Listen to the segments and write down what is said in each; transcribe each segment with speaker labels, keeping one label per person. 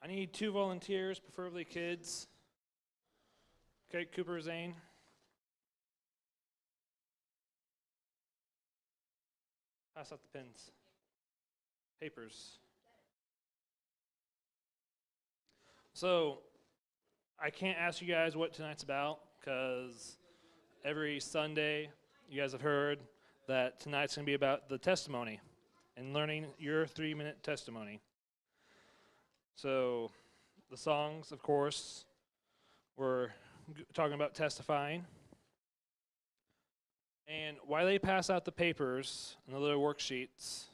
Speaker 1: I need 2 volunteers, preferably kids. Okay, Cooper, Zane. Pass out the pens. Papers. So, I can't ask you guys what tonight's about, because every Sunday you guys have heard that tonight's going to be about the testimony and learning your 3-minute testimony. So, the songs, of course, we're talking about testifying. And while they pass out the papers and the little worksheets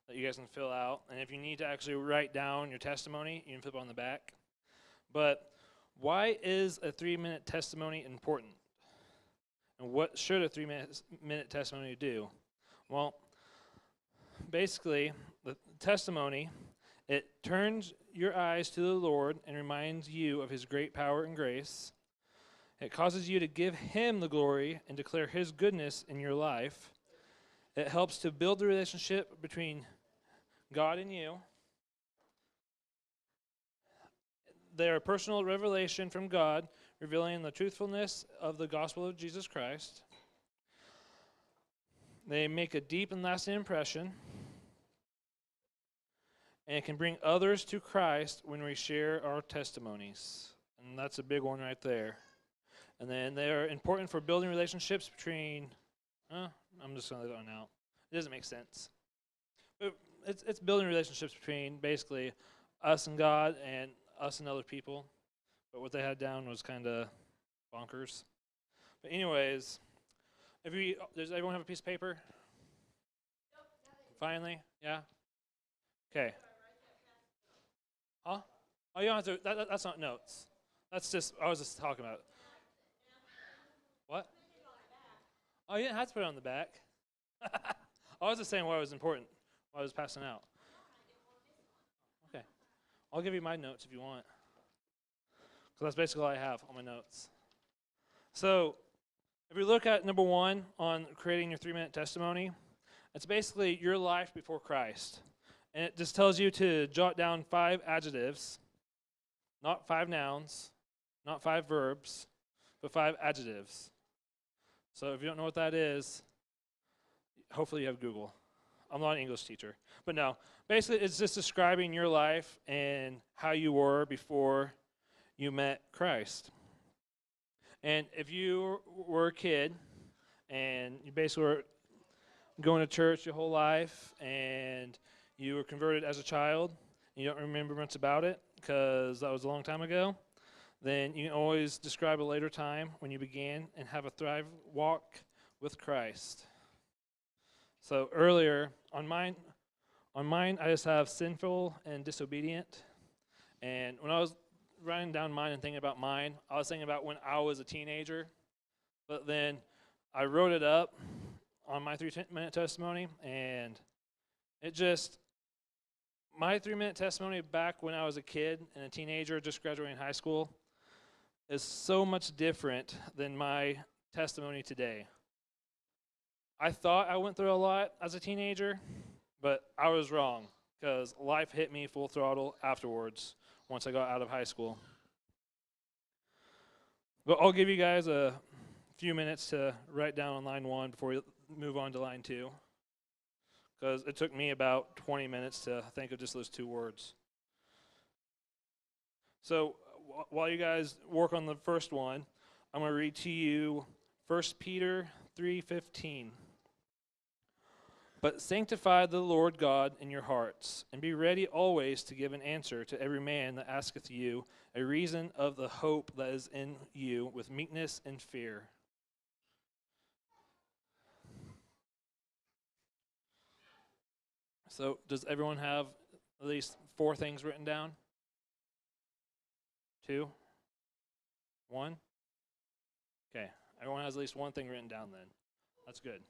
Speaker 1: that you guys can fill out, and if you need to actually write down your testimony, you can flip on the back. But why is a 3-minute testimony important? And what should a 3-minute testimony do? Well, basically, the testimony, it turns your eyes to the Lord and reminds you of his great power and grace. It causes you to give him the glory and declare his goodness in your life. It helps to build the relationship between God and you. They are a personal revelation from God, revealing the truthfulness of the gospel of Jesus Christ. They make a deep and lasting impression. And it can bring others to Christ when we share our testimonies. And that's a big one right there. And then they are important for building relationships between, I'm just going to leave that one out. It doesn't make sense. But it's building relationships between basically us and God and us and other people. But what they had down was kind of bonkers. But anyways, does everyone have a piece of paper? Finally? Yeah? Okay. Huh? Oh, you don't have to, that's not notes. That's just, I was just talking about it. What? Oh, you didn't have to put it on the back. I was just saying why it was important, why I was passing out. Okay. I'll give you my notes if you want. Because that's basically all I have on my notes. So, if we look at number 1 on creating your 3-minute testimony, it's basically your life before Christ. And it just tells you to jot down 5 adjectives, not 5 nouns, not 5 verbs, but 5 adjectives. So if you don't know what that is, hopefully you have Google. I'm not an English teacher. But no, basically it's just describing your life and how you were before you met Christ. And if you were a kid and you basically were going to church your whole life and you were converted as a child and you don't remember much about it because that was a long time ago, then you can always describe a later time when you began and have a thrive walk with Christ. So earlier on mine I just have sinful and disobedient. And when I was writing down mine and thinking about mine, I was thinking about when I was a teenager. But then I wrote it up on my 3-minute testimony, and my 3-minute testimony back when I was a kid and a teenager just graduating high school is so much different than my testimony today. I thought I went through a lot as a teenager, but I was wrong because life hit me full throttle afterwards once I got out of high school. But I'll give you guys a few minutes to write down on line 1 before we move on to line 2, because it took me about 20 minutes to think of just those 2 words. So while you guys work on the first one, I'm going to read to you 1 Peter 3:15. But sanctify the Lord God in your hearts, and be ready always to give an answer to every man that asketh you a reason of the hope that is in you with meekness and fear. So does everyone have at least 4 things written down? 2? 1? Okay, everyone has at least 1 thing written down then. That's good.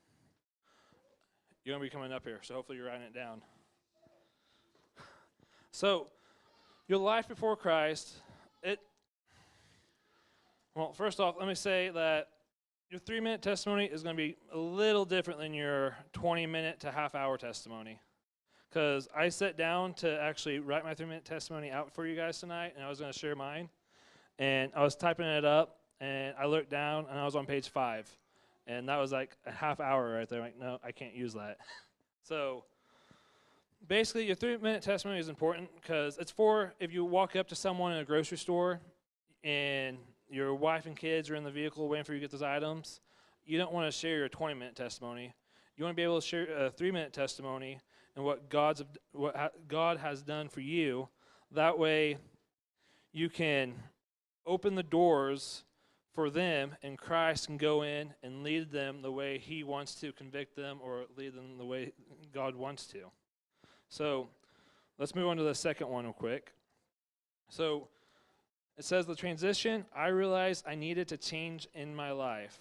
Speaker 1: You're going to be coming up here, so hopefully you're writing it down. So, your life before Christ, well, first off, let me say that your 3-minute testimony is going to be a little different than your 20-minute to half-hour testimony. because I sat down to actually write my 3-minute testimony out for you guys tonight, and I was going to share mine. And I was typing it up, and I looked down, and I was on page 5. And that was like a half hour right there. I'm like, no, I can't use that. So basically, your 3-minute testimony is important because it's for if you walk up to someone in a grocery store and your wife and kids are in the vehicle waiting for you to get those items, you don't want to share your 20-minute testimony. You want to be able to share a 3-minute testimony and what God has done for you. That way, you can open the doors for them, and Christ can go in and lead them the way He wants to, convict them, or lead them the way God wants to. So let's move on to the second one real quick. So it says the transition, I realized I needed to change in my life.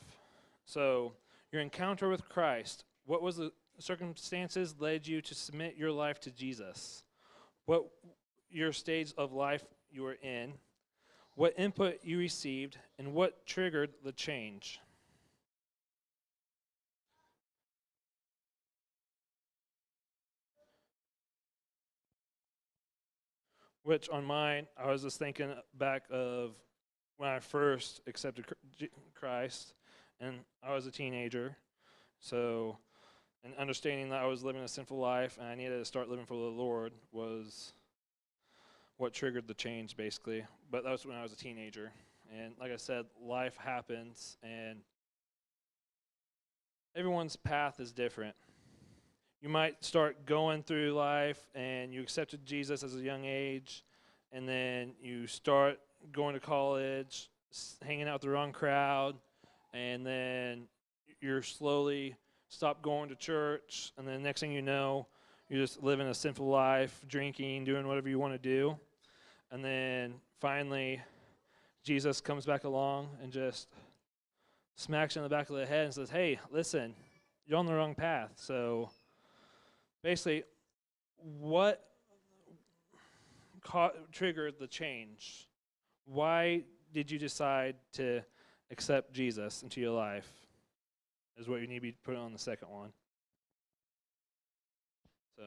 Speaker 1: So your encounter with Christ, what was the circumstances led you to submit your life to Jesus? What your stage of life you were in, what input you received, and what triggered the change? Which on mine, I was just thinking back of when I first accepted Christ, and I was a teenager. So, and understanding that I was living a sinful life and I needed to start living for the Lord was what triggered the change, basically. But that was when I was a teenager. And like I said, life happens, and everyone's path is different. You might start going through life and you accepted Jesus as a young age, and then you start going to college, hanging out with the wrong crowd, and then you're slowly stop going to church, and then next thing you know, you're just living a sinful life, drinking, doing whatever you want to do. And then finally, Jesus comes back along and just smacks you on the back of the head and says, hey, listen, you're on the wrong path. So basically, what triggered the change? Why did you decide to accept Jesus into your life? Is what you need to be putting on the second one. So,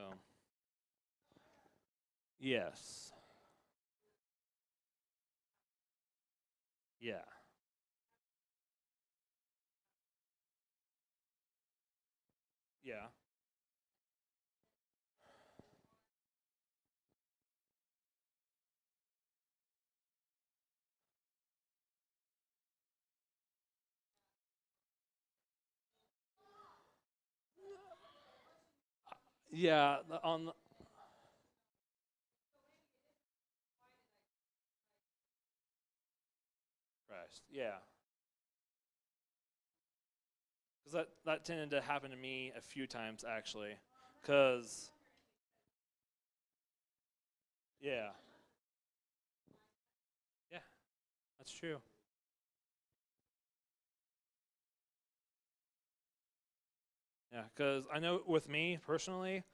Speaker 1: yes. Yeah. Yeah. Yeah, on the Christ. Yeah. Because that tended to happen to me a few times, actually. Because, yeah. Yeah, that's true. Yeah, because I know with me personally,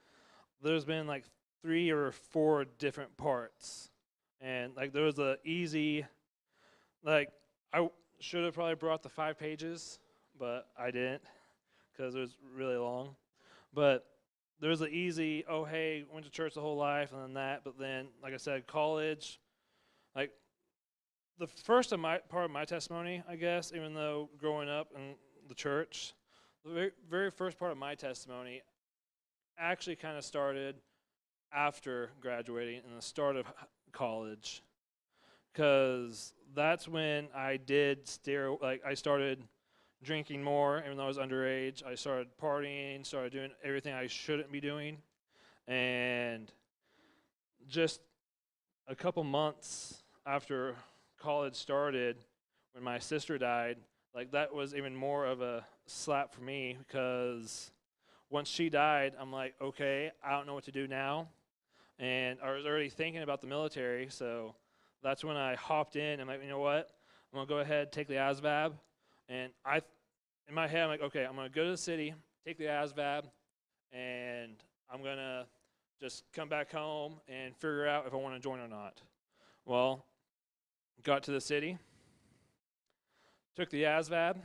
Speaker 1: there's been like 3 or 4 different parts. And like there was a easy, like I should have probably brought the 5 pages, but I didn't because it was really long. But there was an easy, oh hey, went to church the whole life and then that. But then, like I said, college, like the first of my part of my testimony, I guess, even though growing up in the church, the very first part of my testimony actually kind of started after graduating in the start of college, because that's when I did I started drinking more, even though I was underage. I started partying, started doing everything I shouldn't be doing, and just a couple months after college started, when my sister died, like that was even more of a slap for me, because once she died, I'm like, okay, I don't know what to do now. And I was already thinking about the military, so that's when I hopped in. I'm like, you know what? I'm going to go ahead, take the ASVAB. And in my head, I'm like, okay, I'm going to go to the city, take the ASVAB, and I'm going to just come back home and figure out if I want to join or not. Well, got to the city, took the ASVAB,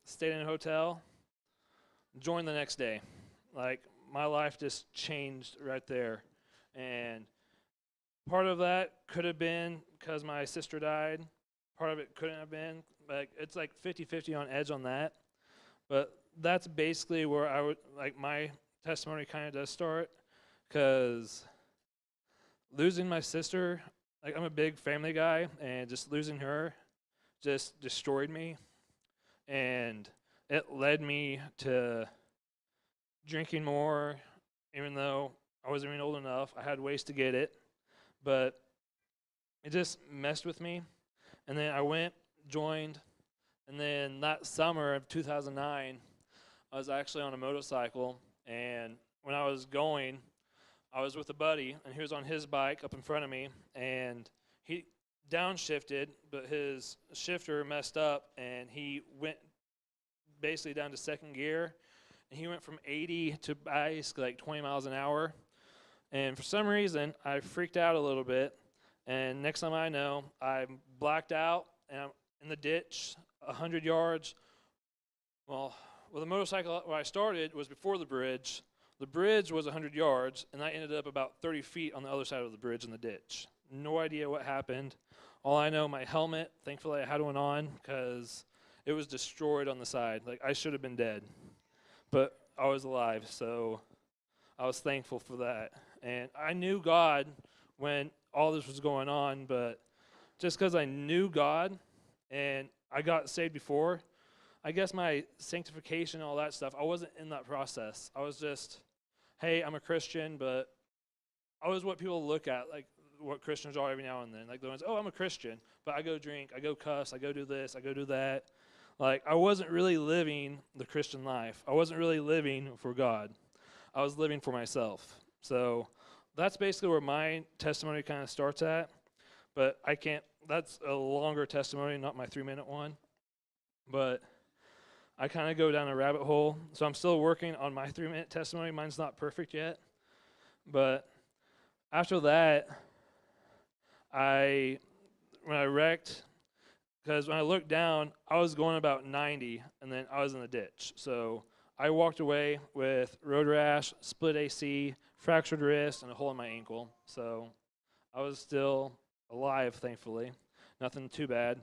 Speaker 1: stayed in a hotel, joined the next day. Like, my life just changed right there. And part of that could have been because my sister died. Part of it couldn't have been. Like, it's like 50-50 on edge on that. But that's basically where I would, like, my testimony kind of does start. Because losing my sister, like, I'm a big family guy, and just losing her just destroyed me. And it led me to drinking more, even though I wasn't even old enough. I had ways to get it, but it just messed with me. And then I went, joined, and then that summer of 2009, I was actually on a motorcycle, and when I was going, I was with a buddy, and he was on his bike up in front of me, and he downshifted, but his shifter messed up, and he went basically down to second gear, and he went from 80 to basically like 20 miles an hour. And for some reason, I freaked out a little bit, and next time I know, I'm blacked out, and I'm in the ditch 100 yards. Well, the motorcycle where I started was before the bridge. The bridge was 100 yards, and I ended up about 30 feet on the other side of the bridge in the ditch. No idea what happened. All I know, my helmet, thankfully I had one on because it was destroyed on the side. Like, I should have been dead, but I was alive, so I was thankful for that. And I knew God when all this was going on, but just because I knew God and I got saved before, I guess my sanctification and all that stuff, I wasn't in that process. I was just, hey, I'm a Christian, but I was what people look at, like what Christians are every now and then. Like the ones, oh, I'm a Christian, but I go drink, I go cuss, I go do this, I go do that. Like, I wasn't really living the Christian life. I wasn't really living for God. I was living for myself. So that's basically where my testimony kind of starts at. But that's a longer testimony, not my 3-minute one. But I kind of go down a rabbit hole. So I'm still working on my 3-minute testimony. Mine's not perfect yet. But after that, when I wrecked, because when I looked down, I was going about 90, and then I was in the ditch. So I walked away with road rash, split AC, fractured wrist, and a hole in my ankle. So I was still alive, thankfully. Nothing too bad.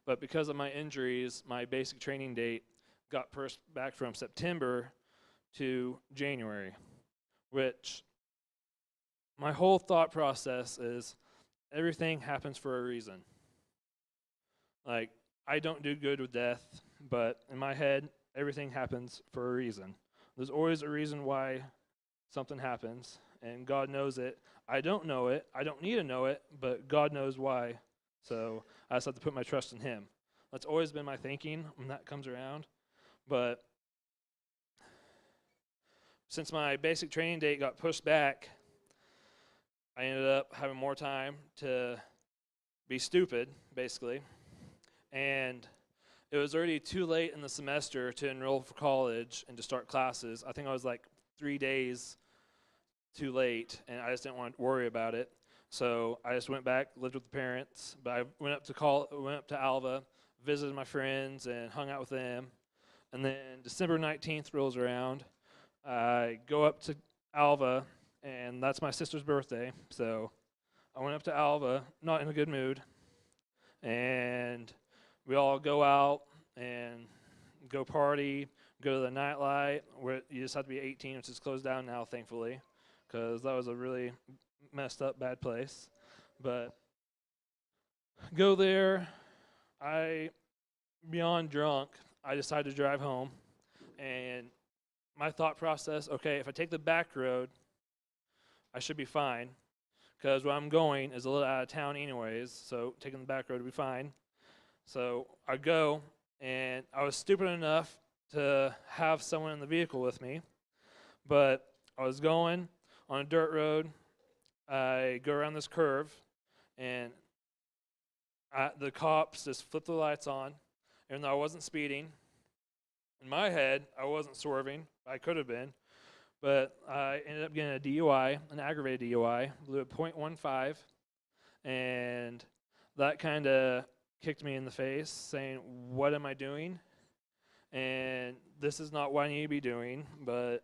Speaker 1: But because of my injuries, my basic training date got pushed back from September to January, which my whole thought process is everything happens for a reason. Like, I don't do good with death, but in my head, everything happens for a reason. There's always a reason why something happens, and God knows it. I don't know it. I don't need to know it, but God knows why. So I just have to put my trust in Him. That's always been my thinking when that comes around. But since my basic training date got pushed back, I ended up having more time to be stupid, basically. And it was already too late in the semester to enroll for college and to start classes. I think I was like 3 days too late, and I just didn't want to worry about it. So I just went back, lived with the parents. But I went up to Alva, visited my friends, and hung out with them. And then December 19th rolls around. I go up to Alva, and that's my sister's birthday. So I went up to Alva, not in a good mood, and we all go out and go party, go to the nightlight, where you just have to be 18, which is closed down now, thankfully, because that was a really messed up, bad place. But go there, beyond drunk, I decided to drive home, and my thought process, okay, if I take the back road, I should be fine, because where I'm going is a little out of town anyways, so taking the back road would be fine. So I go, and I was stupid enough to have someone in the vehicle with me, but I was going on a dirt road. I go around this curve, and the cops just flipped the lights on, even though I wasn't speeding. In my head, I wasn't swerving. I could have been, but I ended up getting a DUI, an aggravated DUI, blew a .15, and that kind of kicked me in the face, saying, what am I doing? And this is not what I need to be doing, but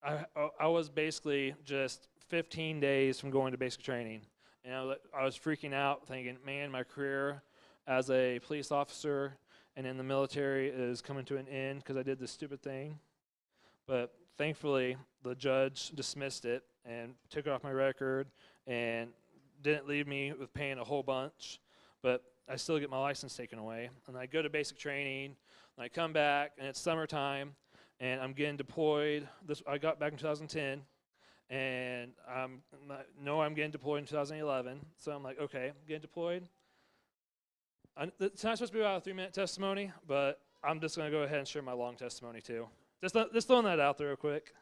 Speaker 1: I was basically just 15 days from going to basic training. And I was freaking out, thinking, man, my career as a police officer and in the military is coming to an end because I did this stupid thing. But thankfully, the judge dismissed it and took it off my record and didn't leave me with paying a whole bunch. But I still get my license taken away. And I go to basic training, and I come back, and it's summertime, and I'm getting deployed. I got back in 2010, and I'm getting deployed in 2011. So I'm like, okay, I'm getting deployed. It's not supposed to be about a 3-minute testimony, but I'm just going to go ahead and share my long testimony too. Just throwing that out there real quick.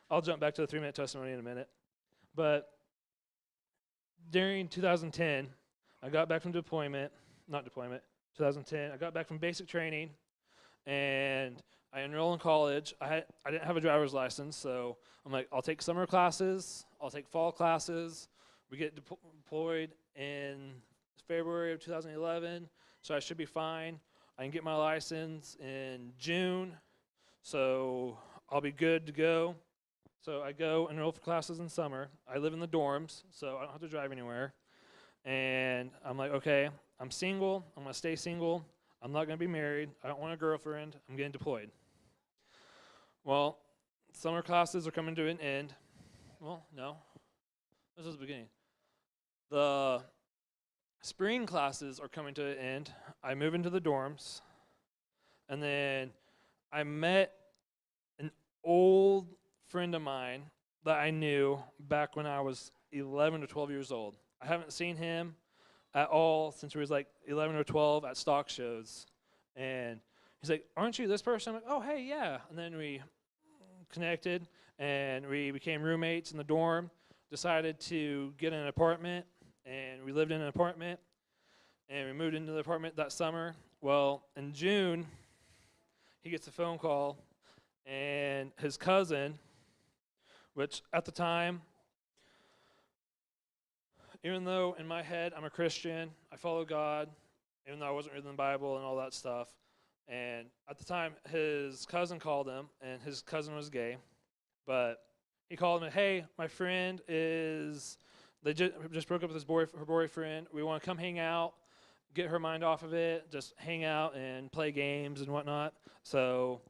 Speaker 1: I'll jump back to the 3-minute testimony in a minute. But during 2010, I got back from 2010, I got back from basic training, and I enrolled in college. I didn't have a driver's license, so I'm like, I'll take summer classes, I'll take fall classes. We get deployed in February of 2011, so I should be fine. I can get my license in June, so I'll be good to go. So I go enroll for classes in summer. I live in the dorms, so I don't have to drive anywhere. And I'm like, okay, I'm single. I'm going to stay single. I'm not going to be married. I don't want a girlfriend. I'm getting deployed. Well, summer classes are coming to an end. Well, no. This is the beginning. The spring classes are coming to an end. I move into the dorms. And then I met an old friend of mine that I knew back when I was 11 or 12 years old. I haven't seen him at all since he was like 11 or 12 at stock shows. And he's like, aren't you this person? I'm like, oh, hey, yeah. And then we connected, and we became roommates in the dorm, decided to get an apartment, and we lived in an apartment, and we moved into the apartment that summer. Well, in June, he gets a phone call, and his cousin, which at the time, even though in my head I'm a Christian, I follow God, even though I wasn't reading the Bible and all that stuff. And at the time, his cousin called him, and his cousin was gay. But he called him, hey, my friend they just broke up with her boyfriend. We want to come hang out, get her mind off of it, just hang out and play games and whatnot. So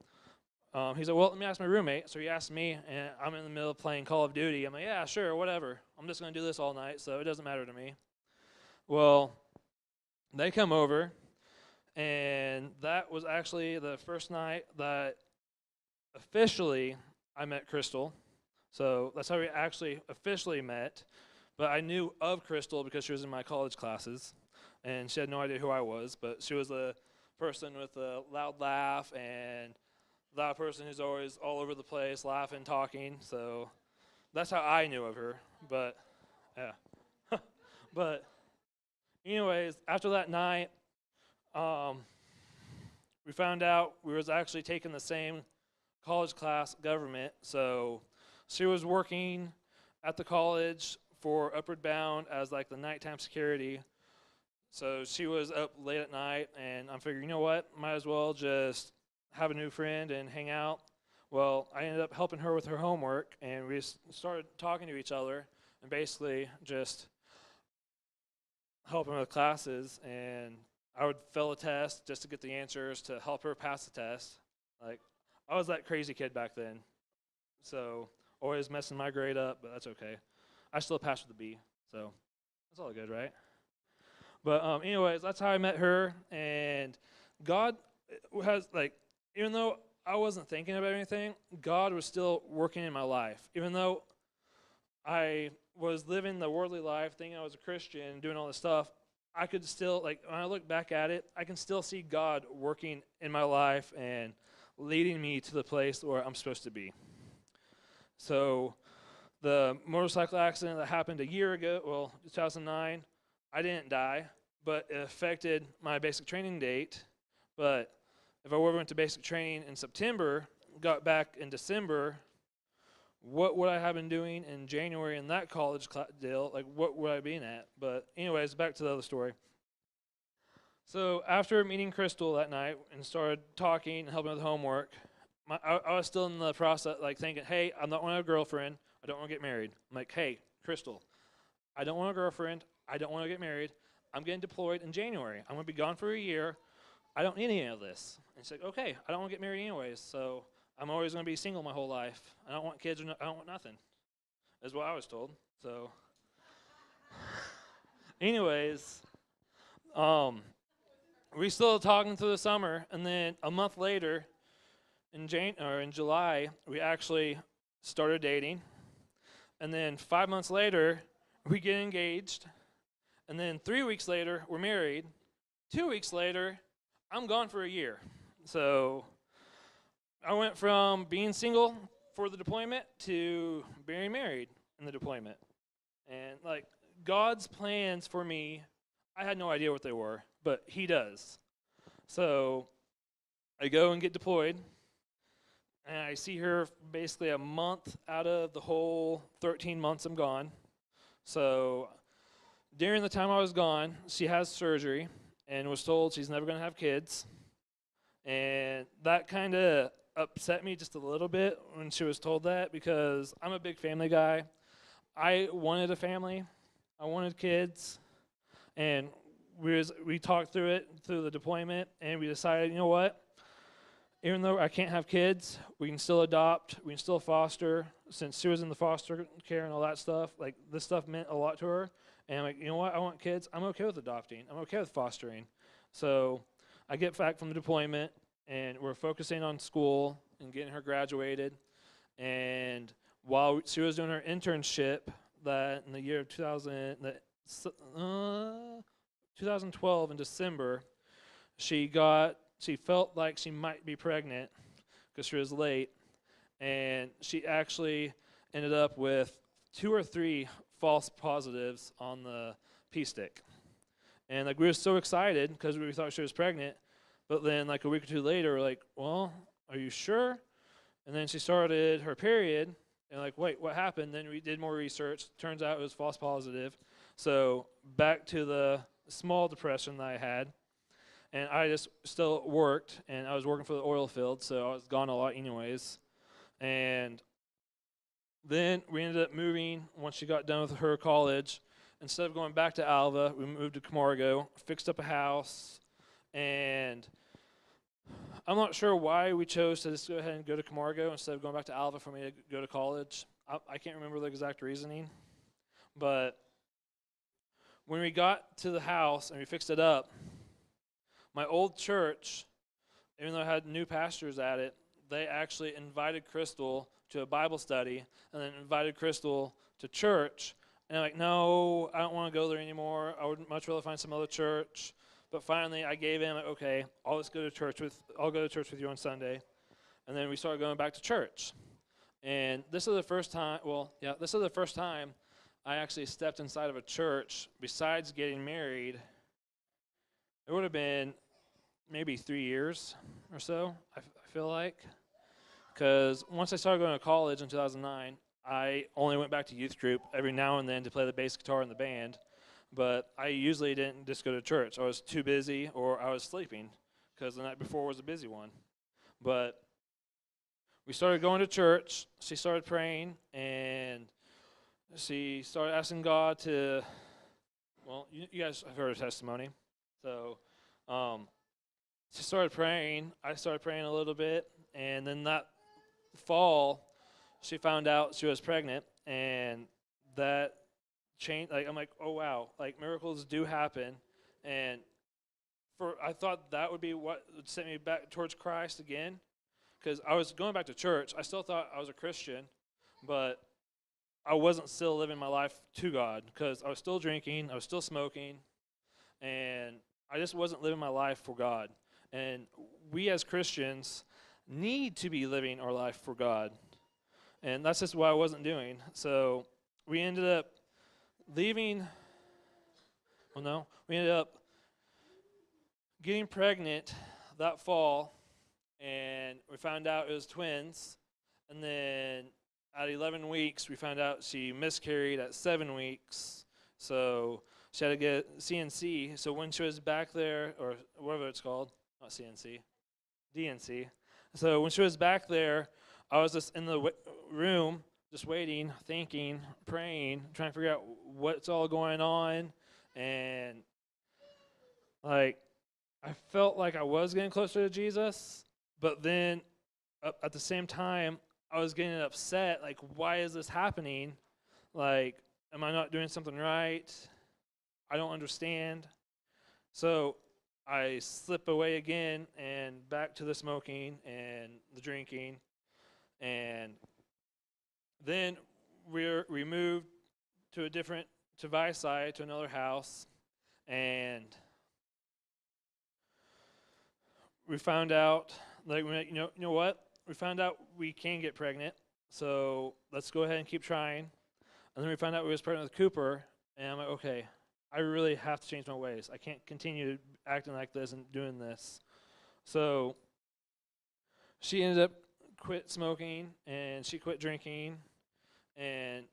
Speaker 1: he's like, well, let me ask my roommate. So he asked me, and I'm in the middle of playing Call of Duty. I'm like, yeah, sure, whatever. I'm just going to do this all night, so it doesn't matter to me. Well, they come over, and that was actually the first night that officially I met Crystal. So that's how we actually officially met. But I knew of Crystal because she was in my college classes, and she had no idea who I was. But she was a person with a loud laugh and that person who's always all over the place, laughing, talking. So that's how I knew of her. But, yeah. But, anyways, after that night, we found out we was actually taking the same college class, government. So she was working at the college for Upward Bound as like the nighttime security. So she was up late at night, and I'm figuring, you know what, might as well just have a new friend and hang out. Well, I ended up helping her with her homework, and we started talking to each other and basically just helping with classes. And I would fail a test just to get the answers to help her pass the test. Like, I was that crazy kid back then, so always messing my grade up, but that's okay. I still passed with a B, so that's all good, right? But anyways, that's how I met her, and God has, like, even though I wasn't thinking about anything, God was still working in my life. Even though I was living the worldly life, thinking I was a Christian, doing all this stuff, I could still, like, when I look back at it, I can still see God working in my life and leading me to the place where I'm supposed to be. So the motorcycle accident that happened a year ago, well, 2009, I didn't die, but it affected my basic training date. But if I went to basic training in September, got back in December, what would I have been doing in January in that college deal? Like, what would I be at? But anyways, back to the other story. So after meeting Crystal that night and started talking and helping with homework, I was still in the process, like thinking, hey, I don't want a girlfriend. I don't want to get married. I'm like, hey, Crystal, I don't want a girlfriend. I don't want to get married. I'm getting deployed in January. I'm going to be gone for a year. I don't need any of this. And she's like, okay, I don't want to get married anyways, so I'm always going to be single my whole life. I don't want kids. I don't want nothing. Is what I was told. So, anyways, we still talking through the summer, and then a month later, in July, we actually started dating, and then 5 months later, we get engaged, and then 3 weeks later, we're married. 2 weeks later, I'm gone for a year. So I went from being single for the deployment to being married in the deployment. And like God's plans for me, I had no idea what they were, but he does. So I go and get deployed, and I see her basically a month out of the whole 13 months I'm gone. So during the time I was gone, she has surgery and was told she's never going to have kids. And that kind of upset me just a little bit when she was told that, because I'm a big family guy. I wanted a family. I wanted kids. And we talked through it through the deployment, and we decided, you know what? Even though I can't have kids, we can still adopt, we can still foster. Since she was in the foster care and all that stuff, like this stuff meant a lot to her. And I'm like, you know what? I want kids. I'm okay with adopting. I'm okay with fostering. So I get back from the deployment, and we're focusing on school and getting her graduated. And while she was doing her internship, that in the year of 2012 in December, she felt like she might be pregnant because she was late, and she actually ended up with 2 or 3 false positives on the pee stick. And like we were so excited because we thought she was pregnant, but then like a week or 2 later, we're like, well, are you sure? And then she started her period, and like, wait, what happened? Then we did more research. Turns out it was false positive. So back to the small depression that I had. And I just still worked, and I was working for the oil field, so I was gone a lot anyways. And then we ended up moving once she got done with her college. Instead of going back to Alva, we moved to Camargo, fixed up a house, and I'm not sure why we chose to just go ahead and go to Camargo instead of going back to Alva for me to go to college. I can't remember the exact reasoning, but when we got to the house and we fixed it up, my old church, even though I had new pastors at it, they actually invited Crystal to a Bible study and then invited Crystal to church. And I'm like, no, I don't want to go there anymore. I would much rather find some other church. But finally, I gave in, like, okay, I'll go to church with you on Sunday. And then we started going back to church. And this is the first time I actually stepped inside of a church besides getting married. It would have been maybe 3 years or so, I feel like. Because once I started going to college in 2009, I only went back to youth group every now and then to play the bass guitar in the band. But I usually didn't just go to church. I was too busy or I was sleeping because the night before was a busy one. But we started going to church. She started praying, and she started asking God to, well, you guys have heard her testimony. So she started praying. I started praying a little bit. And then that fall, she found out she was pregnant. And that changed. Like, I'm like, oh, wow. Like, miracles do happen. And I thought that would be what would send me back towards Christ again. Because I was going back to church. I still thought I was a Christian. But I wasn't still living my life to God. Because I was still drinking. I was still smoking. And I just wasn't living my life for God. And we as Christians need to be living our life for God. And that's just what I wasn't doing. So we ended up leaving. We ended up getting pregnant that fall. And we found out it was twins. And then at 11 weeks, we found out she miscarried at 7 weeks. So she had to get CNC. So when she was back there, or whatever it's called, not CNC, DNC, So when she was back there, I was just in the room, just waiting, thinking, praying, trying to figure out what's all going on. And like, I felt like I was getting closer to Jesus, but then at the same time, I was getting upset. Like, why is this happening? Like, am I not doing something right? I don't understand. So I slip away again and back to the smoking and the drinking. And then we moved to Visay, to another house. And we found out, like, you know what? We found out we can get pregnant. So let's go ahead and keep trying. And then we found out we was pregnant with Cooper. And I'm like, okay, I really have to change my ways. I can't continue acting like this and doing this. So she ended up quit smoking and she quit drinking. And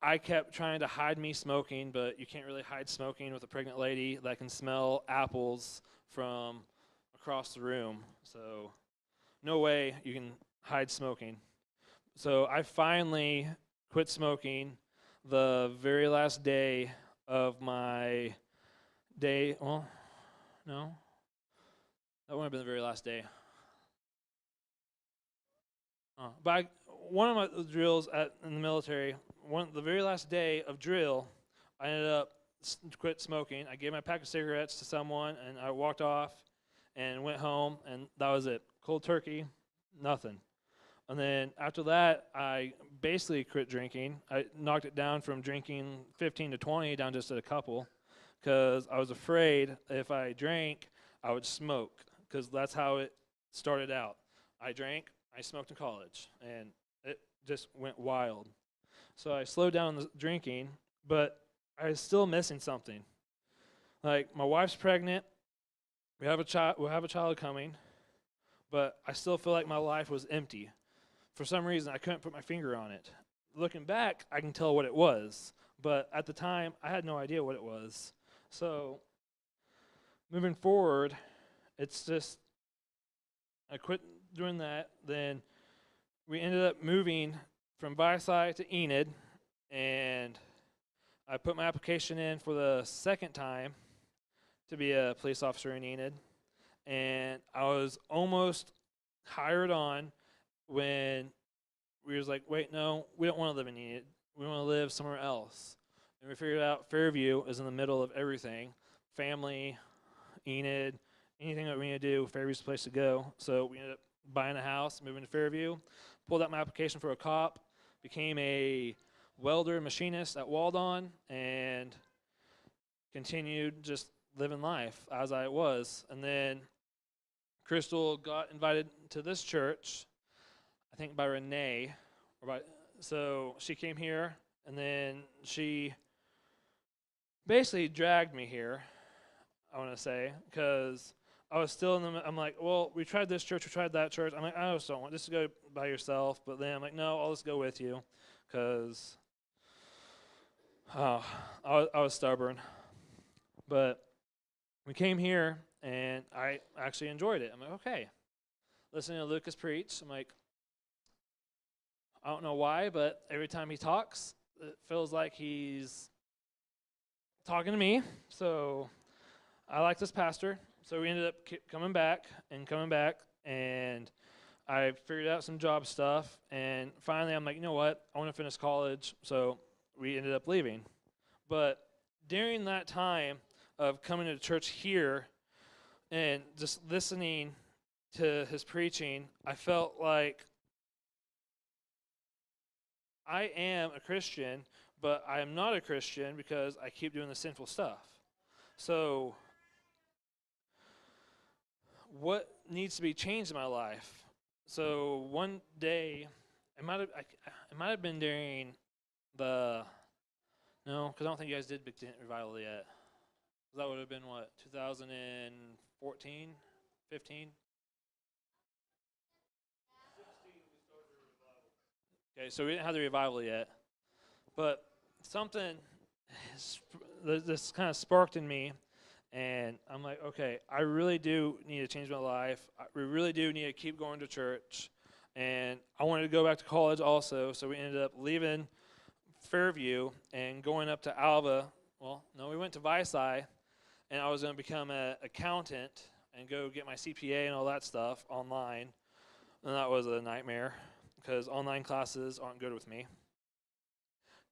Speaker 1: I kept trying to hide me smoking, but you can't really hide smoking with a pregnant lady that can smell apples from across the room. So no way you can hide smoking. So I finally quit smoking the very last day of my day. Well, no, that wouldn't have been the very last day. One of my drills in the military, the very last day of drill, I ended up quit smoking. I gave my pack of cigarettes to someone, and I walked off and went home, and that was it. Cold turkey, nothing. And then after that, I basically quit drinking. I knocked it down from drinking 15 to 20 down just to a couple, because I was afraid if I drank, I would smoke, because that's how it started out. I drank, I smoked in college, and it just went wild. So I slowed down the drinking, but I was still missing something. Like, my wife's pregnant, we'll have a child coming, but I still feel like my life was empty. For some reason, I couldn't put my finger on it. Looking back, I can tell what it was, but at the time, I had no idea what it was. So moving forward, it's just, I quit doing that. Then we ended up moving from Visay to Enid, and I put my application in for the second time to be a police officer in Enid, and I was almost hired on when we was like, wait, no, we don't want to live in Enid. We want to live somewhere else. And we figured out Fairview is in the middle of everything. Family, Enid, anything that we need to do, Fairview's the place to go. So we ended up buying a house, moving to Fairview, pulled out my application for a cop, became a welder machinist at Waldon, and continued just living life as I was. And then Crystal got invited to this church, I think by Renee. So she came here, and then she basically dragged me here, I want to say, because I was still I'm like, well, we tried this church, we tried that church. I'm like, I just don't want just to go by yourself. But then I'm like, no, I'll just go with you, because I was stubborn. But we came here, and I actually enjoyed it. I'm like, okay. Listening to Lucas preach, I'm like, I don't know why, but every time he talks, it feels like he's talking to me. So I like this pastor. So we ended up coming back, and I figured out some job stuff. And finally, I'm like, you know what? I want to finish college. So we ended up leaving. But during that time of coming to church here and just listening to his preaching, I felt like I am a Christian, but I am not a Christian because I keep doing the sinful stuff. So what needs to be changed in my life? So one day, it might have been during the, no, because I don't think you guys did Big Tent Revival yet. That would have been what, 2014, 15? Okay, so we didn't have the revival yet, but something this kind of sparked in me, And I'm like, okay, I really do need to change my life. We really do need to keep going to church. And I wanted to go back to college also, so we ended up leaving Fairview and going up to Alva. Well, no, we went to Vici, and I was going to become an accountant and go get my CPA and all that stuff online. And that was a nightmare because online classes aren't good with me,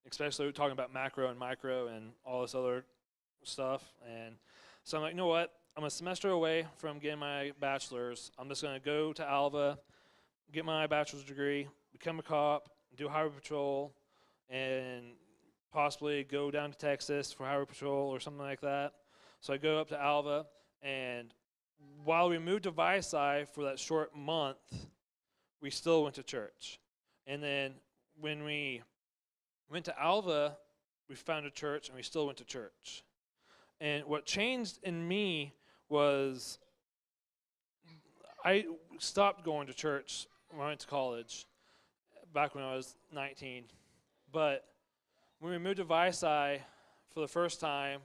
Speaker 1: especially talking about macro and micro and all this other stuff. And so I'm like, you know what? I'm a semester away from getting my bachelor's. I'm just going to go to Alva, get my bachelor's degree, become a cop, do highway patrol, and possibly go down to Texas for highway patrol or something like that. So I go up to Alva, and while we moved to Vici for that short month, we still went to church. And then when we went to Alva, we found a church, and we still went to church. And what changed in me was I stopped going to church when I went to college, back when I was 19. But when we moved to Vici for the first time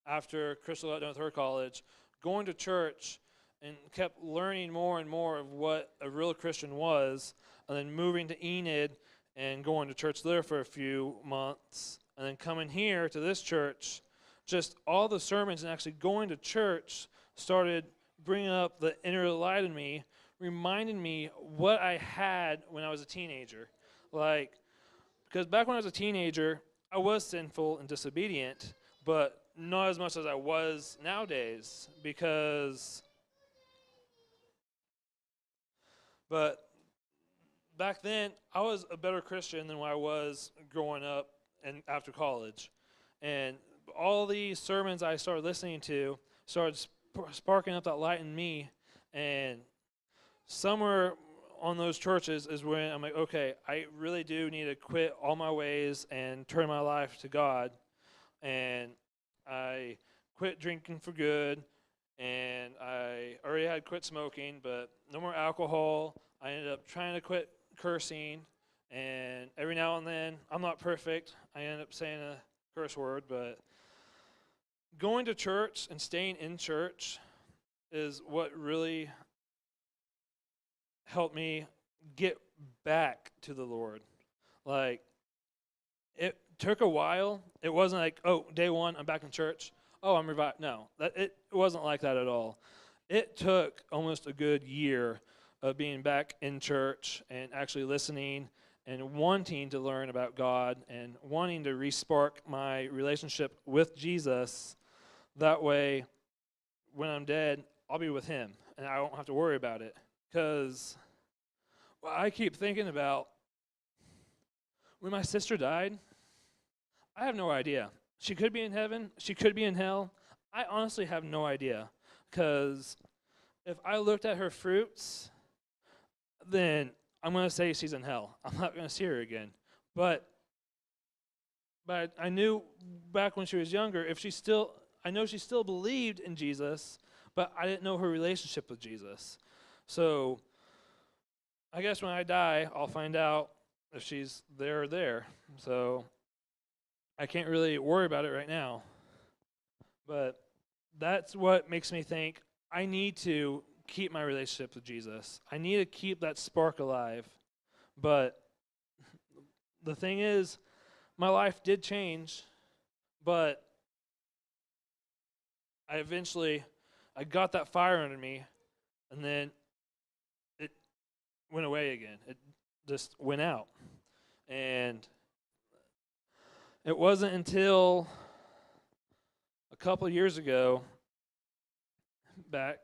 Speaker 1: after Crystal got done with her college, going to church and kept learning more and more of what a real Christian was, and then moving to Enid and going to church there for a few months, and then coming here to this church, just all the sermons and actually going to church started bringing up the inner light in me, reminding me what I had when I was a teenager. Because back when I was a teenager, I was sinful and disobedient, but not as much as I was nowadays, but back then, I was a better Christian than what I was growing up and after college. And all these sermons I started listening to started sparking up that light in me. And somewhere on those churches is when I'm like, okay, I really do need to quit all my ways and turn my life to God. And I quit drinking for good, and I already had quit smoking, but no more alcohol. I ended up trying to quit cursing, and every now and then, I'm not perfect. I end up saying a curse word, but going to church and staying in church is what really helped me get back to the Lord. Like, it took a while. It wasn't like, oh, day one, I'm back in church. Oh, I'm revived. No, it wasn't like that at all. It took almost a good year of being back in church and actually listening and wanting to learn about God and wanting to respark my relationship with Jesus. That way, when I'm dead, I'll be with him, and I won't have to worry about it. Because I keep thinking about when my sister died, I have no idea. She could be in heaven. She could be in hell. I honestly have no idea. Because if I looked at her fruits, then I'm going to say she's in hell. I'm not going to see her again. But I knew back when she was younger, I know she still believed in Jesus, but I didn't know her relationship with Jesus. So I guess when I die, I'll find out if she's there or there. So I can't really worry about it right now. But that's what makes me think I need to keep my relationship with Jesus. I need to keep that spark alive. But the thing is, my life did change, but I got that fire under me, and then it went away again. It just went out. And it wasn't until a couple of years ago, I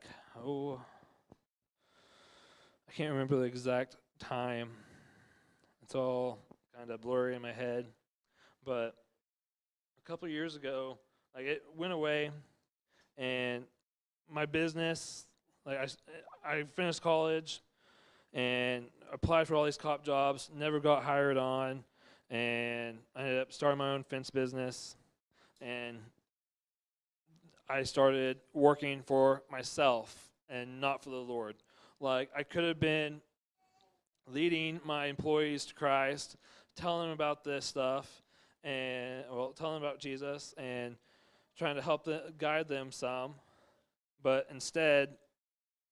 Speaker 1: can't remember the exact time. It's all kind of blurry in my head. But a couple of years ago, it went away, and my business, I finished college and applied for all these cop jobs, never got hired on, and I ended up starting my own fence business, and I started working for myself and not for the Lord. I could have been leading my employees to Christ, telling them about this stuff, and telling them about Jesus, and trying to help guide them some, but instead,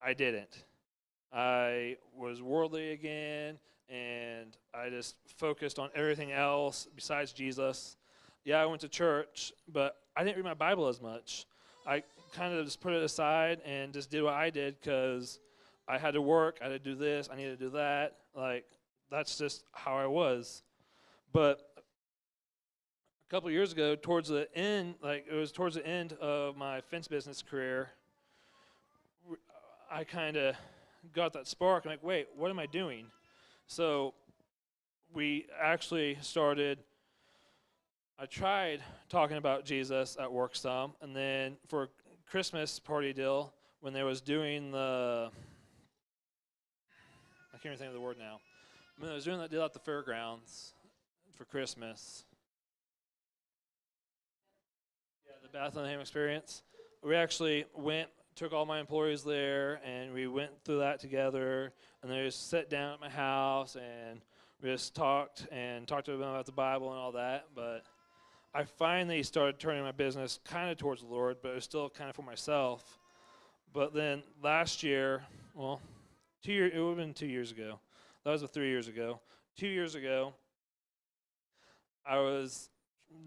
Speaker 1: I didn't. I was worldly again, and I just focused on everything else besides Jesus. Yeah, I went to church, but I didn't read my Bible as much. I kind of just put it aside and just did what I did because I had to work, I had to do this, I needed to do that. Like, that's just how I was. But a couple of years ago, towards the end, like it was towards the end of my fence business career, I kind of got that spark. I'm like, wait, what am I doing? So we actually started, I tried talking about Jesus at work some, and then for a Christmas party deal, when they was doing the, I can't even think of the word now, when they was doing that deal at the fairgrounds for Christmas, yeah, the Bethlehem experience, we actually took all my employees there, and we went through that together, and they just sat down at my house, and we just talked to them about the Bible and all that. But I finally started turning my business kind of towards the Lord, but it was still kind of for myself. But then last year, well, it would have been 2 years ago. That was 3 years ago. 2 years ago, I was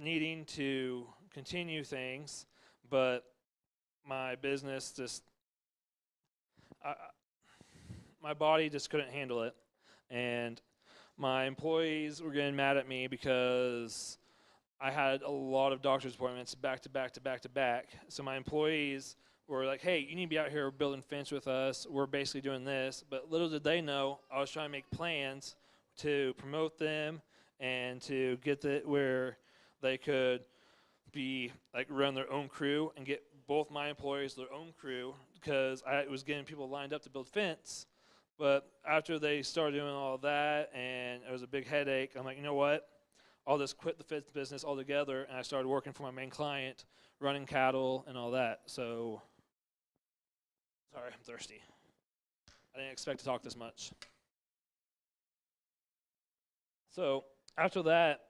Speaker 1: needing to continue things, but my business my body just couldn't handle it. And my employees were getting mad at me because I had a lot of doctor's appointments back to back to back to back. So my employees were like, hey, you need to be out here building fence with us. We're basically doing this. But little did they know, I was trying to make plans to promote them and to get where they could be like run their own crew and get both my employees their own crew, because I was getting people lined up to build fence. But after they started doing all that and it was a big headache, I'm like, you know what? I'll just quit the fence business altogether, and I started working for my main client, running cattle and all that. So, sorry, I'm thirsty. I didn't expect to talk this much. So, after that,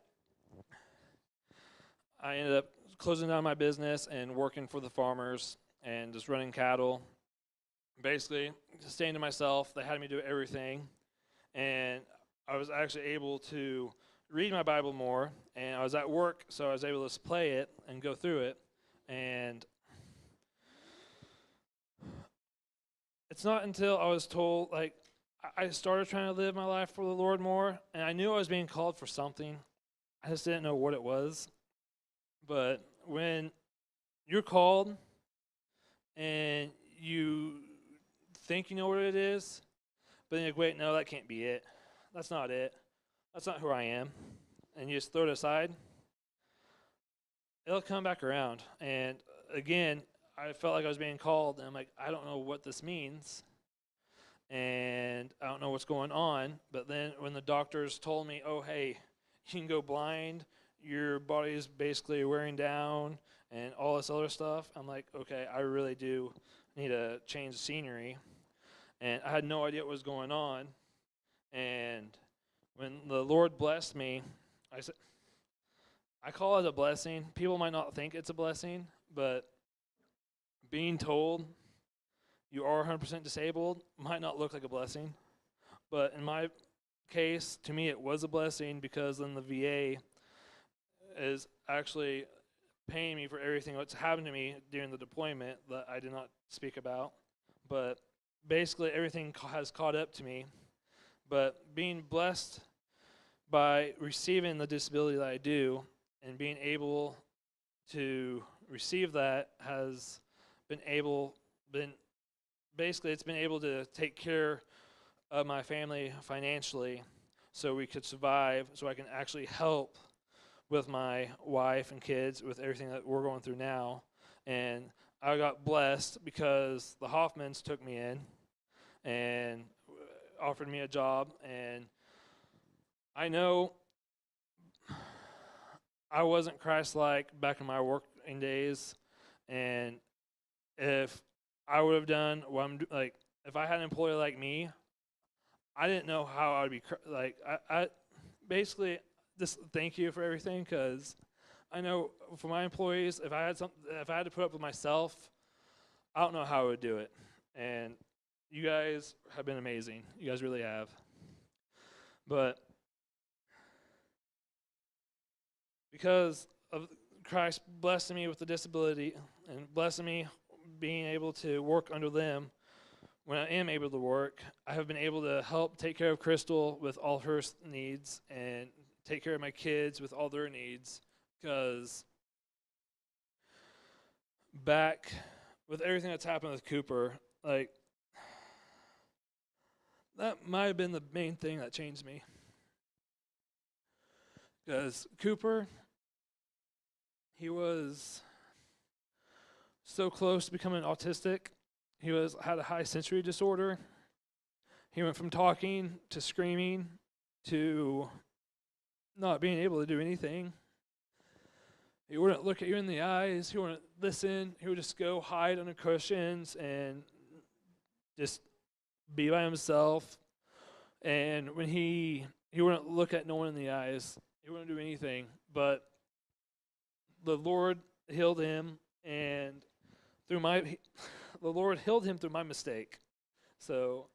Speaker 1: I ended up closing down my business and working for the farmers and just running cattle. Basically, just staying to myself. They had me do everything. And I was actually able to read my Bible more, and I was at work, so I was able to just play it and go through it. And it's not until I was told, like, I started trying to live my life for the Lord more, and I knew I was being called for something. I just didn't know what it was. But when you're called and you think you know what it is, but then you're like, wait, no, that can't be it. That's not it. That's not who I am. And you just throw it aside, it'll come back around. And again, I felt like I was being called, and I'm like, I don't know what this means, and I don't know what's going on. But then when the doctors told me, oh, hey, you can go blind, your body is basically wearing down, and all this other stuff, I'm like, okay, I really do need to change the scenery. And I had no idea what was going on. And when the Lord blessed me, I call it a blessing. People might not think it's a blessing, but being told you are 100% disabled might not look like a blessing. But in my case, to me, it was a blessing, because then the VA is actually paying me for everything that's happened to me during the deployment that I did not speak about. But basically, everything has caught up to me. But being blessed by receiving the disability that I do and being able to receive that has basically it's been able to take care of my family financially, so we could survive, so I can actually help with my wife and kids with everything that we're going through now. And I got blessed because the Hoffmans took me in and offered me a job. And I know I wasn't Christ-like back in my working days, and if I would have done what I'm like, if I had an employee like me, I didn't know how I would be like. I basically just thank you for everything, because I know for my employees, if I had to put up with myself, I don't know how I would do it. And you guys have been amazing. You guys really have. But because of Christ blessing me with the disability and blessing me being able to work under them, when I am able to work, I have been able to help take care of Crystal with all her needs and take care of my kids with all their needs. Because back with everything that's happened with Cooper, like, that might have been the main thing that changed me. Because Cooper, he was so close to becoming autistic. He had a high sensory disorder. He went from talking to screaming to not being able to do anything. He wouldn't look at you in the eyes. He wouldn't listen. He would just go hide under cushions and just be by himself. And when he wouldn't look at no one in the eyes. He wouldn't do anything. But the Lord healed him, and the Lord healed him through my mistake. So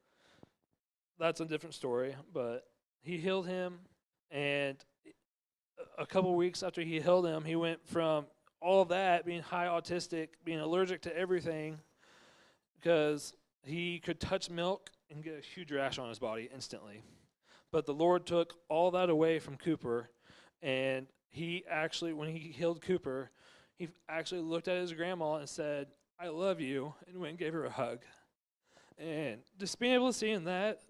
Speaker 1: that's a different story. But he healed him, and a couple weeks after he healed him, he went from all of that, being high autistic, being allergic to everything, because he could touch milk and get a huge rash on his body instantly. But the Lord took all that away from Cooper, and he actually, when he healed Cooper, he actually looked at his grandma and said, "I love you," and went and gave her a hug. And just being able to see in that,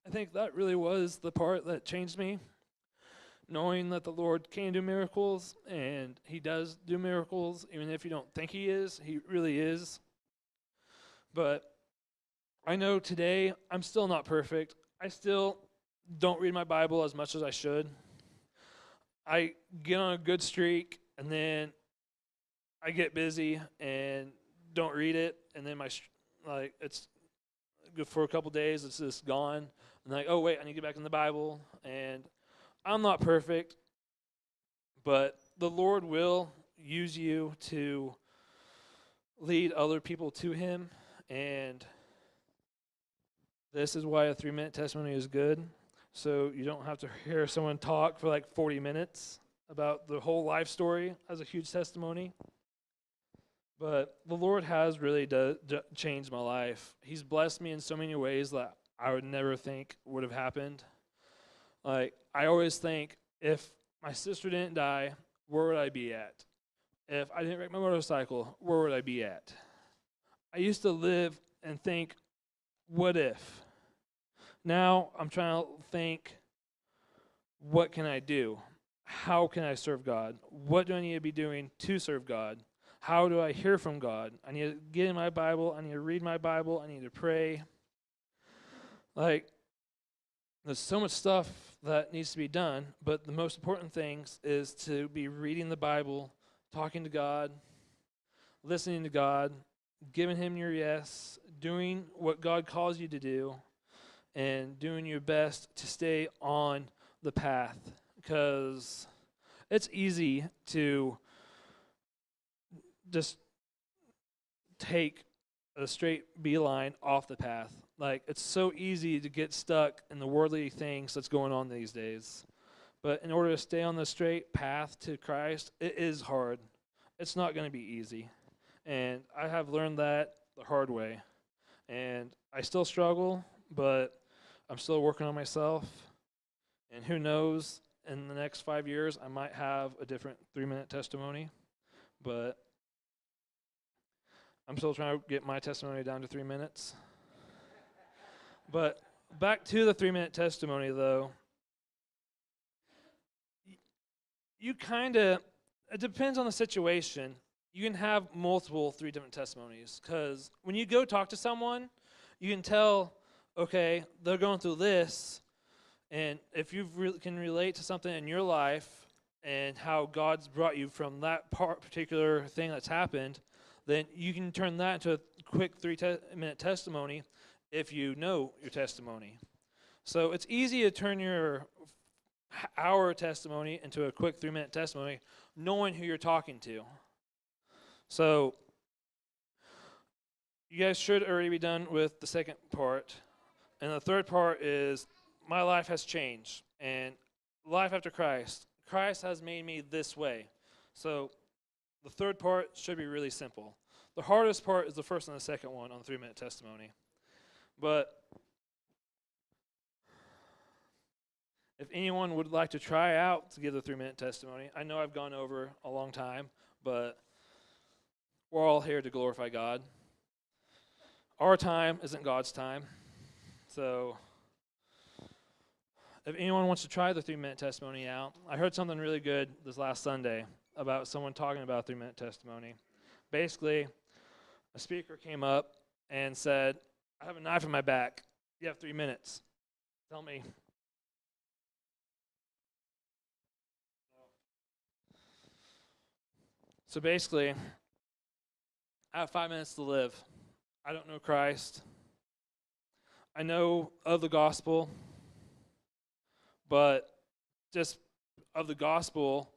Speaker 1: I think that really was the part that changed me. Knowing that the Lord can do miracles, and he does do miracles, even if you don't think he is, he really is. But I know today I'm still not perfect. I still don't read my Bible as much as I should. I get on a good streak, and then I get busy and don't read it, and then it's good for a couple days. It's just gone. And like, oh wait, I need to get back in the Bible. And I'm not perfect, but the Lord will use you to lead other people to him. And this is why a 3-minute testimony is good. So you don't have to hear someone talk for like 40 minutes about the whole life story as a huge testimony. But the Lord has really changed my life. He's blessed me in so many ways that I would never think would have happened. Like, I always think, if my sister didn't die, where would I be at? If I didn't wreck my motorcycle, where would I be at? I used to live and think, what if? Now I'm trying to think, what can I do? How can I serve God? What do I need to be doing to serve God? How do I hear from God? I need to get in my Bible. I need to read my Bible. I need to pray. Like, there's so much stuff that needs to be done, but the most important things is to be reading the Bible, talking to God, listening to God, giving him your yes, doing what God calls you to do, and doing your best to stay on the path. Because it's easy to just take a straight beeline off the path. Like, it's so easy to get stuck in the worldly things that's going on these days. But in order to stay on the straight path to Christ, it is hard. It's not going to be easy. And I have learned that the hard way. And I still struggle, but I'm still working on myself. And who knows, in the next 5 years, I might have a different 3-minute testimony. But I'm still trying to get my testimony down to 3 minutes. But back to the 3-minute testimony, though. It depends on the situation. You can have multiple 3 different testimonies. Because when you go talk to someone, you can tell, okay, they're going through this. And if you can relate to something in your life and how God's brought you from that particular thing that's happened, then you can turn that into a quick 3-minute testimony if you know your testimony. So it's easy to turn your hour testimony into a quick 3-minute testimony, knowing who you're talking to. So you guys should already be done with the second part. And the third part is my life has changed. And life after Christ. Christ has made me this way. So the third part should be really simple. The hardest part is the first and the second one on the 3-minute testimony. But if anyone would like to try out to give the 3-minute testimony, I know I've gone over a long time, but we're all here to glorify God. Our time isn't God's time. So if anyone wants to try the 3-minute testimony out, I heard something really good this last Sunday about someone talking about a 3-minute testimony. Basically, a speaker came up and said, I have a knife in my back. You have 3 minutes. Tell me. So basically, I have 5 minutes to live. I don't know Christ. I know of the gospel, but just of the gospel,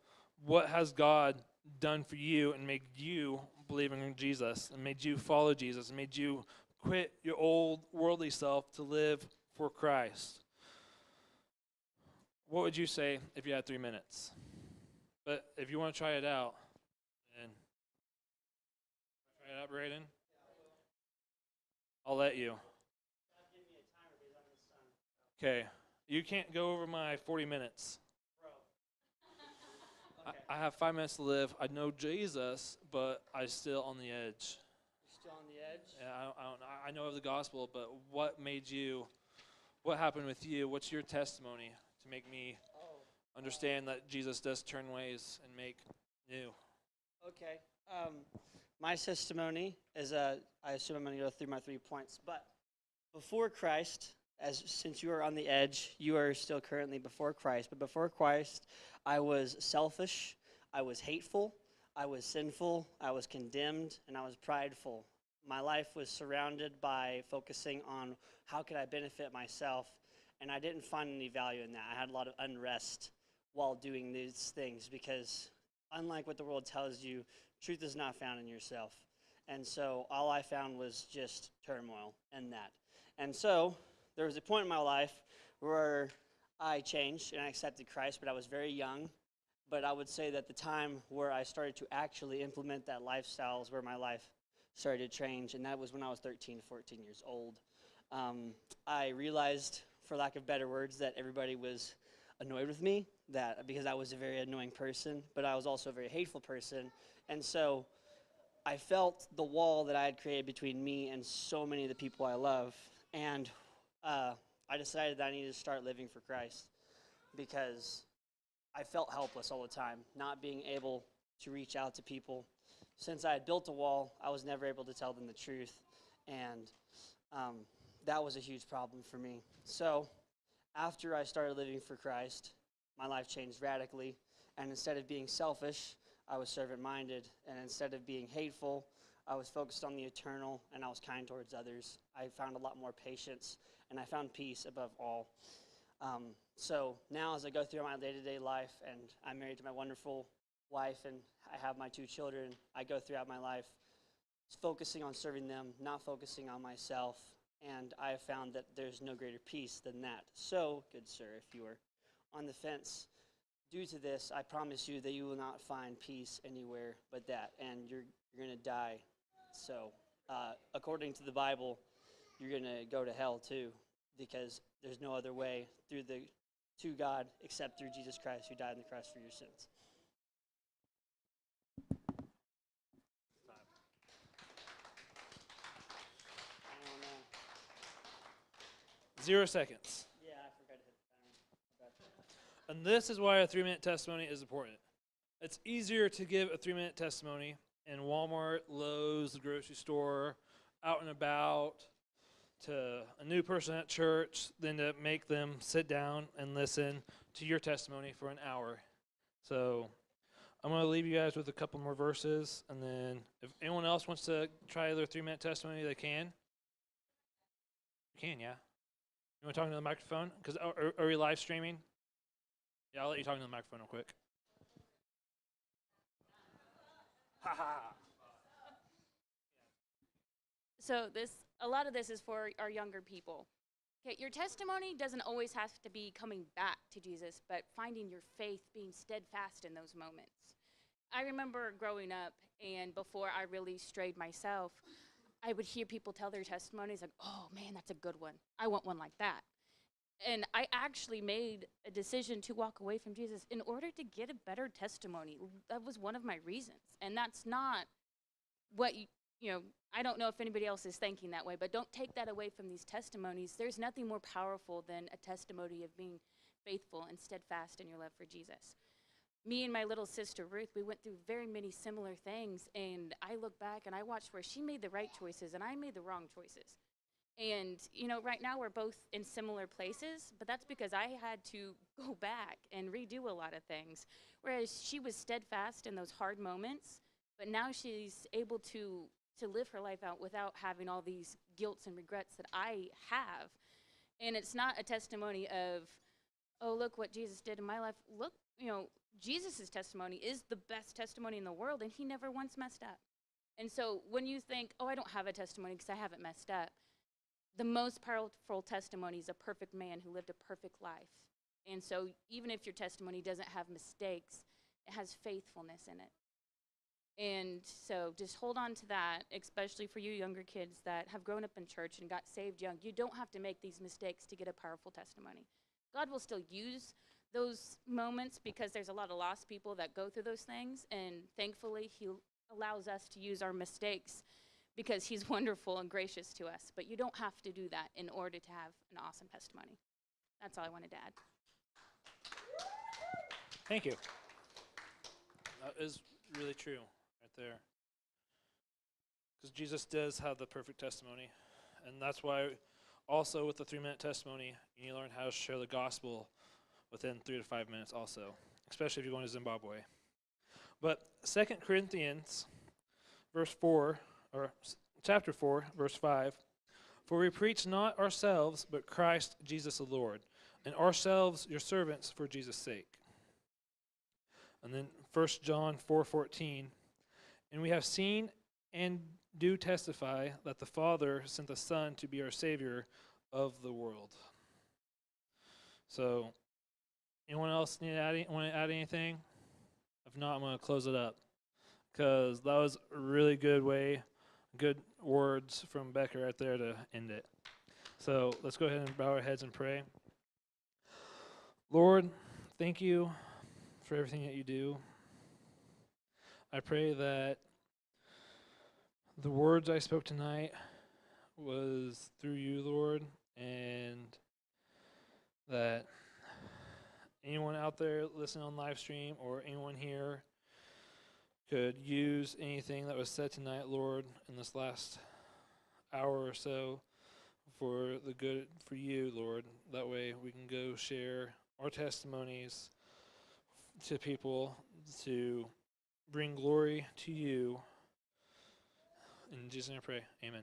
Speaker 1: what has God done for you and made you believe in Jesus and made you follow Jesus and made you quit your old worldly self to live for Christ? What would you say if you had 3 minutes? But if you want to try it out, then try it out, Braden. I'll let you. Okay. You can't go over my 40 minutes. Okay. I have 5 minutes to live. I know Jesus, but I'm still on the edge.
Speaker 2: You're still on the edge?
Speaker 1: Yeah, I know of the gospel, but what happened with you? What's your testimony to make me understand that Jesus does turn ways and make new?
Speaker 2: Okay. My testimony is, I assume I'm going to go through my 3 points, but before Christ, since you are on the edge, you are still currently before Christ, but before Christ, I was selfish, I was hateful, I was sinful, I was condemned, and I was prideful. My life was surrounded by focusing on how could I benefit myself, and I didn't find any value in that. I had a lot of unrest while doing these things because unlike what the world tells you, truth is not found in yourself. And so all I found was just turmoil in that. And so there was a point in my life where I changed and I accepted Christ, but I was very young. But I would say that the time where I started to actually implement that lifestyle is where my life started to change, and that was when I was 13 to 14 years old. I realized, for lack of better words, that everybody was annoyed with me, that because I was a very annoying person, but I was also a very hateful person. And so I felt the wall that I had created between me and so many of the people I love. And I decided that I needed to start living for Christ because I felt helpless all the time, not being able to reach out to people. Since I had built a wall, I was never able to tell them the truth. And that was a huge problem for me. So after I started living for Christ, my life changed radically. And instead of being selfish, I was servant-minded. And instead of being hateful, I was focused on the eternal, and I was kind towards others. I found a lot more patience, and I found peace above all. So now as I go through my day-to-day life, and I'm married to my wonderful wife, and I have my 2 children, I go throughout my life focusing on serving them, not focusing on myself. And I have found that there's no greater peace than that. So, good sir, if you are on the fence, due to this, I promise you that you will not find peace anywhere but that, and you're going to die. So, according to the Bible, you're going to go to hell too, because there's no other way to God except through Jesus Christ, who died on the cross for your sins.
Speaker 1: 0 seconds.
Speaker 2: Yeah, I forgot to hit the timer.
Speaker 1: And this is why a 3-minute testimony is important. It's easier to give a 3-minute testimony in Walmart, Lowe's, the grocery store, out and about, to a new person at church than to make them sit down and listen to your testimony for an hour. So I'm going to leave you guys with a couple more verses, and then if anyone else wants to try their 3-minute testimony, they can. You can, yeah. You want to talk into the microphone? Because are we live streaming? Yeah, I'll let you talk into the microphone real quick. Ha ha.
Speaker 3: So a lot of this is for our younger people. Okay, your testimony doesn't always have to be coming back to Jesus, but finding your faith, being steadfast in those moments. I remember growing up, and before I really strayed myself, I would hear people tell their testimonies like, oh man, that's a good one. I want one like that. And I actually made a decision to walk away from Jesus in order to get a better testimony. That was one of my reasons. And that's not what I don't know if anybody else is thinking that way, but don't take that away from these testimonies. There's nothing more powerful than a testimony of being faithful and steadfast in your love for Jesus. Me and my little sister Ruth, we went through very many similar things, and I look back and I watched where she made the right choices and I made the wrong choices. And, right now we're both in similar places, but that's because I had to go back and redo a lot of things. Whereas she was steadfast in those hard moments, but now she's able to live her life out without having all these guilts and regrets that I have. And it's not a testimony of, oh, look what Jesus did in my life. Look, Jesus' testimony is the best testimony in the world, and he never once messed up. And so when you think, oh, I don't have a testimony because I haven't messed up, the most powerful testimony is a perfect man who lived a perfect life. And so even if your testimony doesn't have mistakes, it has faithfulness in it. And so just hold on to that, especially for you younger kids that have grown up in church and got saved young. You don't have to make these mistakes to get a powerful testimony. God will still use those moments because there's a lot of lost people that go through those things. And thankfully, he allows us to use our mistakes because he's wonderful and gracious to us. But you don't have to do that in order to have an awesome testimony. That's all I wanted to add.
Speaker 1: Thank you. That is really true right there. Because Jesus does have the perfect testimony. And that's why also with the 3-minute testimony, you need to learn how to share the gospel within 3 to 5 minutes also, especially if you're going to Zimbabwe. But 2 Corinthians chapter 4, verse 5, for we preach not ourselves, but Christ Jesus the Lord, and ourselves your servants for Jesus' sake. And then 1 John 4:14, and we have seen and do testify that the Father sent the Son to be our Savior of the world. So, anyone else want to add anything? If not, I'm going to close it up because that was a really good words from Becca right there to end it. So let's go ahead and bow our heads and pray. Lord, thank you for everything that you do. I pray that the words I spoke tonight was through you, Lord, and that anyone out there listening on live stream or anyone here could use anything that was said tonight, Lord, in this last hour or so for the good for you, Lord. That way we can go share our testimonies to people to bring glory to you. In Jesus' name I pray, amen.